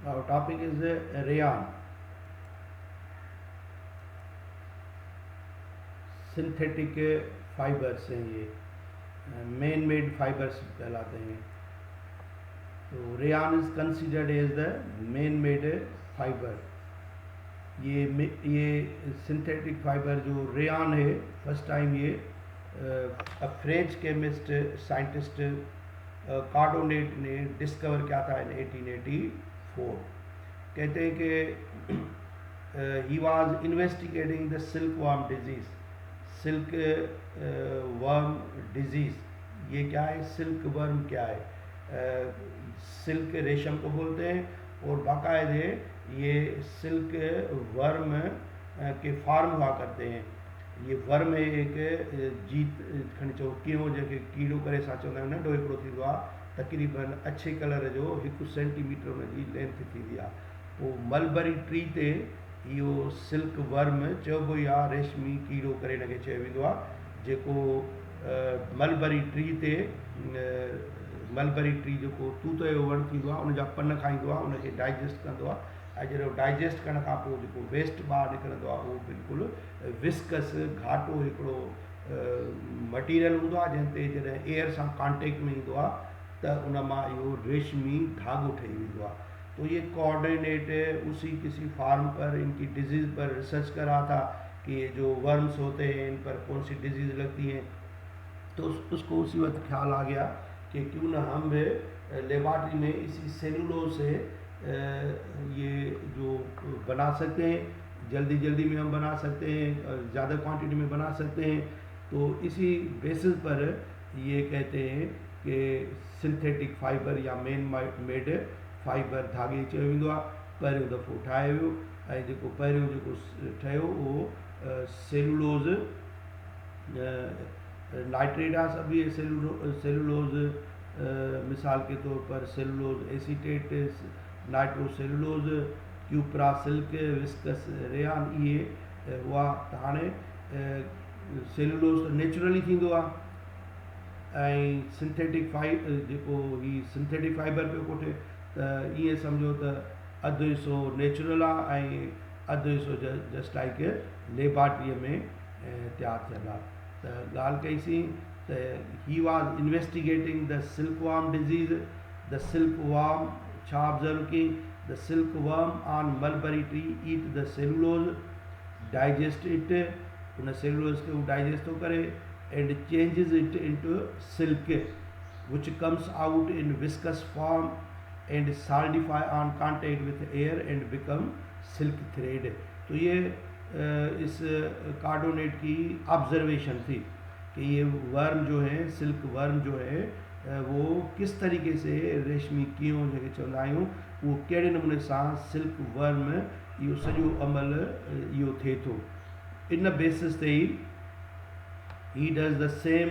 Our topic is rayon. Synthetic fibres हैं ये, man made fibres कहलाते हैं। तो rayon is considered as the man made fibre. ये सिंथेटिक फाइबर जो रेयान है, फर्स्ट टाइम ये फ्रेंच केमिस्ट साइंटिस्ट कार्डोनेट ने डिस्कवर किया था इन 1884। कहते हैं कि he was investigating the silk worm disease. Silk worm disease, ये क्या है? सिल्क वर्म क्या है? सिल्क रेशम को बोलते हैं, और बाकायदे ये सिल्क वर्म के फार्म हुआ करते हैं। ये वर्म एक जीत खणी चओ कीड़ो, जेके कीड़ो करे असां चवंदा आहियूं नंढो हिकिड़ो थींदो आहे, तक़रीबन अछे कलर जो 1 सेंटीमीटर हुनजी लेंथ थींदी आहे। पोइ मलबरी ट्री ते इहो सिल्क वर्म चइबो ई आहे, रेशमी कीड़ो करे हिनखे चयो वेंदो आहे, जेको मलबरी ट्री ते मलबरी ट्री जेको तूत जो वणु थींदो आहे उनजा पन खाईंदो आहे, उनखे डाइजेस्ट कंदो आहे, ऐं जॾहिं डाइजेस्ट करण खां पोइ जेको वेस्ट ॿाहिरि निकिरंदो आहे उहो बिल्कुलु विस्कस घाटो हिकिड़ो मटीरियल हूंदो आहे, जंहिं ते जॾहिं एयर सां कॉन्टेक्ट में ईंदो आहे त उन मां इहो रेशमी धागो ठही वेंदो आहे। तो ये कोऑर्डिनेट उसी किसी फार्म पर इनकी डिजीज़ पर रिसर्च कर रहा था कि ये जो वर्म्स होते हैं इन पर कौन सी डिजीज़ लगती हैं। तो उसको उसी वक्त ख्याल आ गया कि क्यों ना हम लेबॉर्ट्री में इसी सेलुलोज से ये जो बना सकते हैं, जल्दी जल्दी में हम बना सकते हैं, ज़्यादा क्वांटिटी में बना सकते हैं। तो इसी बेसिस पर ये कहते हैं कि सिंथेटिक फाइबर या मैन मेड फाइबर धागे चयो वेंदो आहे। पहिरियों दफ़ो ठाहे वियो, ऐं जेको पहिरियों जेको ठहियो उहो सेलुलोज़ नाइट्रेट आहे। सभु इहे सेलुलोज़ मिसाल के तौर पर cellulose acetate, nitrocellulose, cupra silk, viscose rayon, इहे हुआ। त हाणे सेलुलोज़ त नेचुरली थींदो आहे, ऐं सिंथेटिक जेको ही सिंथेटिक फाइबर पियो कोठे, त ईअं सम्झो त अधु हिसो नेचुरल आहे ऐं अधु हिसो जस्ट लाइक लेबॉर्ट्रीअ में तयारु थियल आहे। त ॻाल्हि कईसीं त he was investigating the silk worm disease. The silk worm छा ऑब्ज़र्व कई? The silk worm on mulberry tree eat the cellulose, digest it, उन सेलुलोज खे उहो डाइजेस्ट थो करे, and changes it into silk which comes out in viscous form and solidify on contact with air and become silk thread. तो ये इस कार्डोनेट की observation थी कि ये वर्म जो है, सिल्क वर्म जो है वो किस तरीके से रेशमी कीड़ो जेके चवंदा आहियूं उहो कहिड़े नमूने सां सिल्क वर्म इहो सॼो अमल इहो थिए थो। इन बेसिस ते ई ही does the same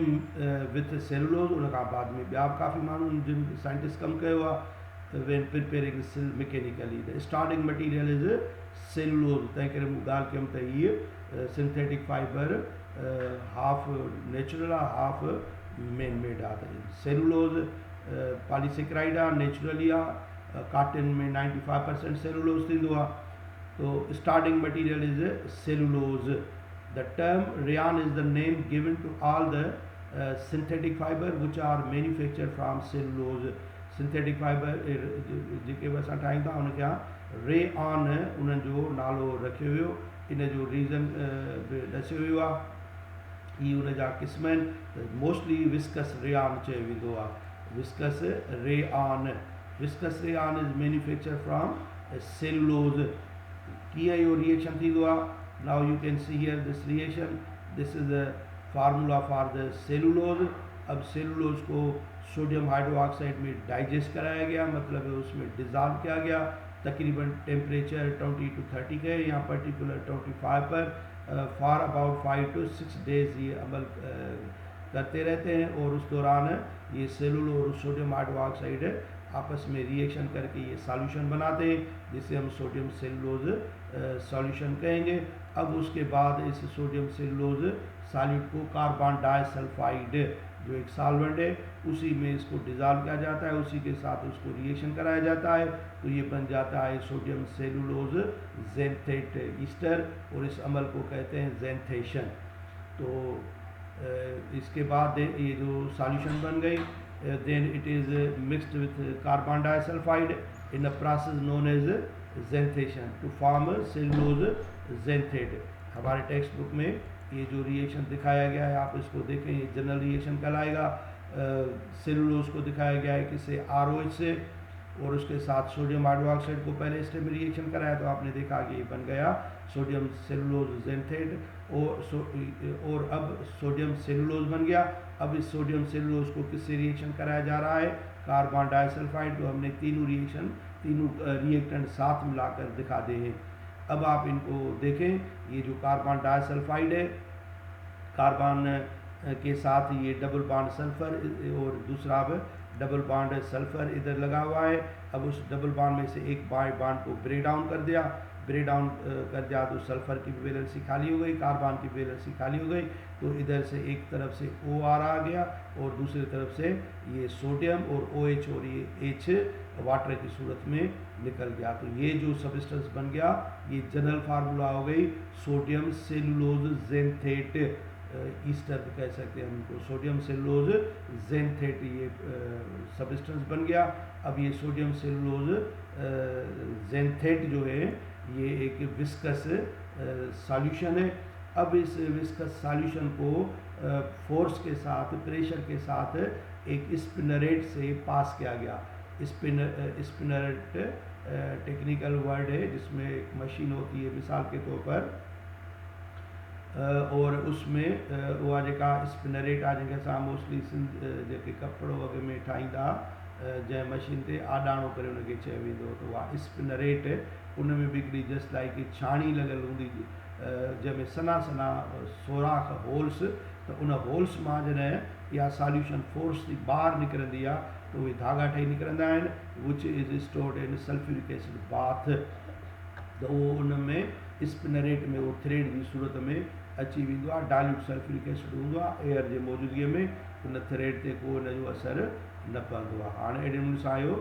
with cellulose. उन खां बाद में ॿिया काफ़ी माण्हू जिन साइंटिस्ट कमु कयो आहे when preparing mechanically. The starting material is cellulose. तंहिं करे मूं ॻाल्हि कयमि त हीअ सिंथेटिक फाइबर हाफ नेचुरल आहे, हाफ मैन मेड आहे। सेलुलोज पॉलीसेक्राइड आहे, नेचुरली आहे। कॉटन में 95% सेलुलोज थींदो आहे। तो starting material is cellulose. The term rayon is the name given to all the synthetic fibre which are manufacture from cellulose. Synthetic fibre जेके बि असां ठाहियूं था उनखे रे ऑन उन्हनि जो नालो रखियो वियो। इन जो रीज़न बि ॾसियो वियो आहे। ही उन जा क़िस्म आहिनि। मोस्टली विस्कस रेयान चयो वेंदो आहे। विस्कस रे ऑन। विस्कस रे on is manufacture from cellulose. कीअं इहो रिएक्शन थींदो आहे? Now you can see here this reaction. This is the formula for the cellulose. अब सेलुलोज को सोडियम हाइड्रोक्साइड में डाइजेस्ट कराया गया, मतलब उसमें डिज़ाल्व किया गया। तकरीबन टेम्परेचर 20 to 30 के या पर्टिकुलर 25 पर फॉर अबाउट 5 to 6 डेज़ ये अमल करते रहते हैं, और उस दौरान ये सेलुलोज और सोडियम हाइड्रोक्साइड आपस में रिएक्शन करके ये सॉल्यूशन बनाते हैं, जिसे हम सोडियम सेलुलोज सॉल्यूशन कहेंगे। अब उसके बाद इस सोडियम सेलुलोज सॉल्यूट को कार्बन डाइसल्फाइड जो एक सॉल्वेंट है, उसी में इसको डिज़ोल्व किया जाता है, उसी के साथ उसको रिएक्शन कराया जाता है, तो ये बन जाता है सोडियम सेलुलोज ज़ैंथेट ईस्टर, और इस अमल को कहते हैं ज़ैंथेशन। तो इसके बाद ये जो सॉल्यूशन बन गई, then it is mixed with carbon disulphide in a process known as xanthation to form cellulose xanthate. हमारे टेक्स्ट बुक में ये जो रिएक्शन दिखाया गया है, आप इसको देखें, ये जनरल रिएक्शन कहलाएगा। सेलुलोज को दिखाया गया है किससे, ROH से, और उसके साथ सोडियम हाइड्रोक्साइड को पहले स्टेप में रिएक्शन कराया, तो आपने देखा कि ये बन गया सोडियम सेलुलोज ज़ैंथेट, और अब सोडियम सेलुलोज बन गया। अब इस सोडियम सेलुलोज को किससे रिएक्शन कराया जा रहा है, कार्बन डाइसल्फाइड। तो हमने तीनों रिएक्टेंट साथ मिलाकर दिखा दे हैं। अब आप इनको देखें, ये जो कार्बन डाइसल्फाइड है, कार्बन के साथ ये डबल बॉन्ड सल्फर, और दूसरा अब डबल बॉन्ड सल्फर इधर लगा हुआ है। अब उस डबल बॉन्ड में से एक बॉन्ड को ब्रेक डाउन कर दिया, तो सल्फर की वैलेंसी खाली हो गई, कार्बन की वैलेंसी खाली हो गई। तो इधर से एक तरफ से OR आ गया, और दूसरी तरफ से ये सोडियम और OH, और ये H वाटर की सूरत में निकल गया। तो ये जो सब्सटेंस बन गया, ये जनरल फार्मूला हो गई सोडियम सेलुलोज ज़ैंथेट ईस्टर कह सकते हैं हमको, सोडियम सेलुलोज ज़ैंथेट ये सब्सटेंस बन गया। अब ये सोडियम सेलुलोज ज़ैंथेट जो है, ये एक विस्कस सॉल्यूशन है। अब इस विस्कस सॉल्यूशन को फोर्स के साथ, प्रेशर के साथ एक स्पिनरेट से पास किया गया। स्पिनरेट टेक्निकल वर्ड है, जिसमें एक मशीन होती है मिसाल के तौर पर, और उसमें उहा जेका स्पिनरेट आहे, जंहिंखे असां मोस्टली जेके कपिड़ो वग़ैरह में ठाहींदा, जंहिं मशीन ते आॾाणो करे उनखे चयो वेंदो, त उहा स्पिनरेट, उन में बि हिकिड़ी जस्ट लाइक छाणी लॻल हूंदी, जंहिंमें सना सना सोराख होल्स, त उन होल्स मां जॾहिं इहा सॉल्यूशन फोर्स जी ॿाहिरि निकिरंदी आहे, त उहे धागा ठही निकिरंदा आहिनि, which is stored in sulphuric acid bath. त उहो उन में स्पिनरेट में उहो थ्रेड जी सूरत में अची वेंदो आहे। डाइल्यूट सल्फ्यूरिक एसिड हूंदो आहे एयर जे मौजूदगीअ में, उन थ्रेड ते को उन जो असरु न पवंदो आहे। हाणे अहिड़े नमूने सां इहो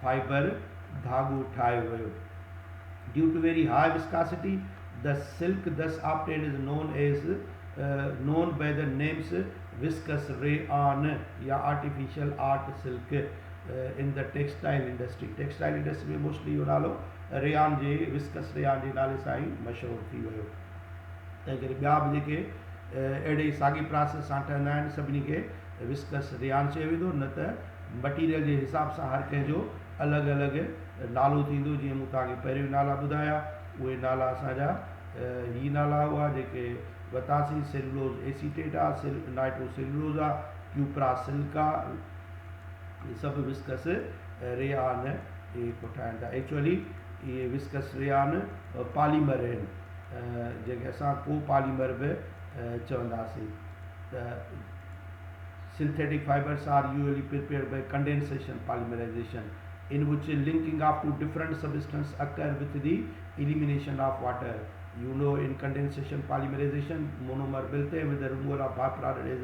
फाइबर धागो ठाहियो वियो। Due to very high viscosity, the silk thus obtained is known by the names viscose rayon या artificial art silk in the textile industry. Textile industry में मोस्टली इहो नालो रेयान जे, विस्कस रेयान जे नाले सां ई मशहूरु थी वियो। तंहिं करे ॿिया बि जेके अहिड़े साॻी प्रोसेस सां ठहंदा आहिनि, सभिनी खे विस्कस रेयान चयो वेंदो, न त मटीरियल जे हिसाब सां हर कंहिंजो अलॻि अलॻि नालो थींदो। जीअं मूं तव्हांखे पहिरियों नाला ॿुधाया, उहे नाला असांजा ही नाला हुआ जेके वरितासीं, सेलुलोज एसीटेट आहे, नाइट्रो सेलुलोज आहे, क्यूप्रा सिल्का, ये सभु विस्कस रेयान ये को ठाहिनि था। एक्चुअली ये विस्कस रेयान पॉलीमर आहिनि, जंहिंखे असां को पॉलीमर बि चवंदासीं। त synthetic fibres are usually prepared by condensation polymerisation, in which linking of two different substances occur with the elimination of water. You know, in condensation polymerization, monomer मिलते हैं with the removal of byproduct is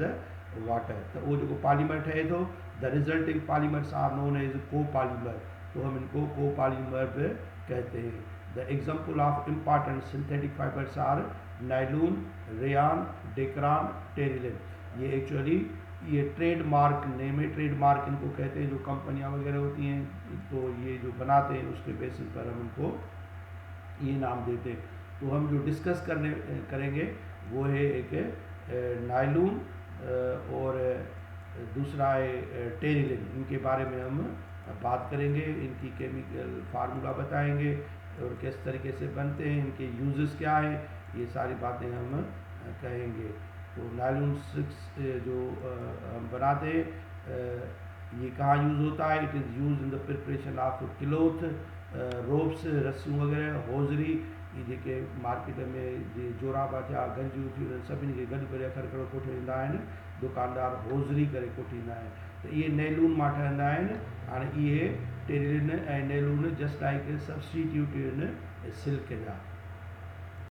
water. तो वो जो polymer ठहे तो the resulting polymers are known as copolymer, तो हम इनको copolymer भी कहते हैं। The example of important synthetic fibers are nylon, rayon, Dacron, Terylene. ये एक्चुअली ये ट्रेडमार्क नेम है, ट्रेडमार्क इनको कहते हैं, जो कंपनियां वगैरह होती हैं, तो ये जो बनाते हैं उसके बेसिस पर हम उनको ये नाम देते हैं। तो हम जो डिस्कस करेंगे वो है एक नायलून और दूसरा है टेरिलिन। इनके बारे में हम बात करेंगे, इनकी केमिकल फार्मूला बताएंगे और किस तरीके से बनते हैं, इनके यूजेस क्या हैं, ये सारी बातें हम कहेंगे। तो नायलॉन 6 जो हम बनाते हैं, ये कहाँ यूज़ होता है? It is use in the preparation of cloth, ropes, रस्सियूं वग़ैरह, होज़री, ये जेके मार्केट में जे जोराबा थिया, गंजियूं थियूं, सभिनी खे गॾु करे अखर कोठे ईंदा आहिनि, दुकानदार होज़री करे कोठींदा आहिनि। त इहे नैलून मां ठहंदा आहिनि। हाणे इहे टेरिलिन ऐं नैलून जस्ट लाइक सब्सटीट्यूट आहिनि सिल्क जा।